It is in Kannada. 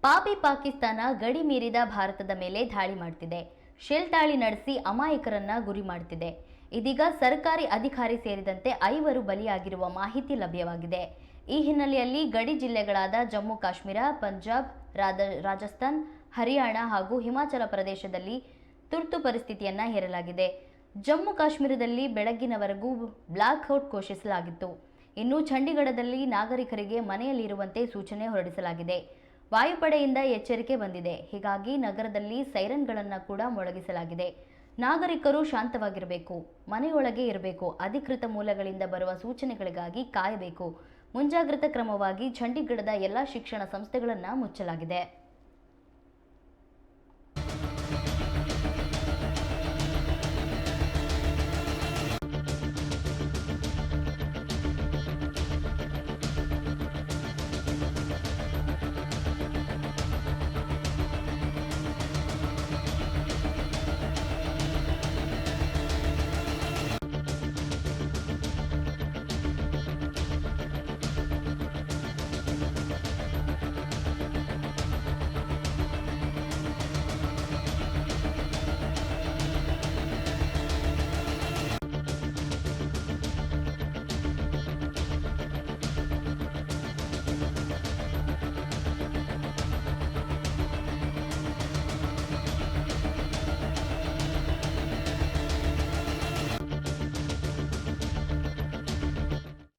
ಪಾಪಿ ಪಾಕಿಸ್ತಾನ ಗಡಿ ಮೀರಿದ ಭಾರತದ ಮೇಲೆ ದಾಳಿ ಮಾಡ್ತಿದೆ. ಶೆಲ್ ದಾಳಿ ನಡೆಸಿ ಅಮಾಯಕರನ್ನ ಗುರಿ ಮಾಡ್ತಿದೆ. ಇದೀಗ ಸರ್ಕಾರಿ ಅಧಿಕಾರಿ ಸೇರಿದಂತೆ 5 ಬಲಿಯಾಗಿರುವ ಮಾಹಿತಿ ಲಭ್ಯವಾಗಿದೆ. ಈ ಹಿನ್ನೆಲೆಯಲ್ಲಿ ಗಡಿ ಜಿಲ್ಲೆಗಳಾದ ಜಮ್ಮು ಕಾಶ್ಮೀರ, ಪಂಜಾಬ್, ರಾಜಸ್ಥಾನ್, ಹರಿಯಾಣ ಹಾಗೂ ಹಿಮಾಚಲ ಪ್ರದೇಶದಲ್ಲಿ ತುರ್ತು ಪರಿಸ್ಥಿತಿಯನ್ನ ಹೇರಲಾಗಿದೆ. ಜಮ್ಮು ಕಾಶ್ಮೀರದಲ್ಲಿ ಬೆಳಗ್ಗಿನವರೆಗೂ ಬ್ಲಾಕ್ಔಟ್ ಘೋಷಿಸಲಾಗಿತ್ತು. ಇನ್ನು ಚಂಡೀಗಢದಲ್ಲಿ ನಾಗರಿಕರಿಗೆ ಮನೆಯಲ್ಲಿರುವಂತೆ ಸೂಚನೆ ಹೊರಡಿಸಲಾಗಿದೆ. ವಾಯುಪಡೆಯಿಂದ ಎಚ್ಚರಿಕೆ ಬಂದಿದೆ. ಹೀಗಾಗಿ ನಗರದಲ್ಲಿ ಸೈರನ್ಗಳನ್ನು ಕೂಡ ಮೊಳಗಿಸಲಾಗಿದೆ. ನಾಗರಿಕರು ಶಾಂತವಾಗಿರಬೇಕು, ಮನೆಯೊಳಗೆ ಇರಬೇಕು, ಅಧಿಕೃತ ಮೂಲಗಳಿಂದ ಬರುವ ಸೂಚನೆಗಳಿಗಾಗಿ ಕಾಯಬೇಕು. ಮುಂಜಾಗ್ರತಾ ಕ್ರಮವಾಗಿ ಚಂಡೀಗಢದ ಎಲ್ಲ ಶಿಕ್ಷಣ ಸಂಸ್ಥೆಗಳನ್ನು ಮುಚ್ಚಲಾಗಿದೆ.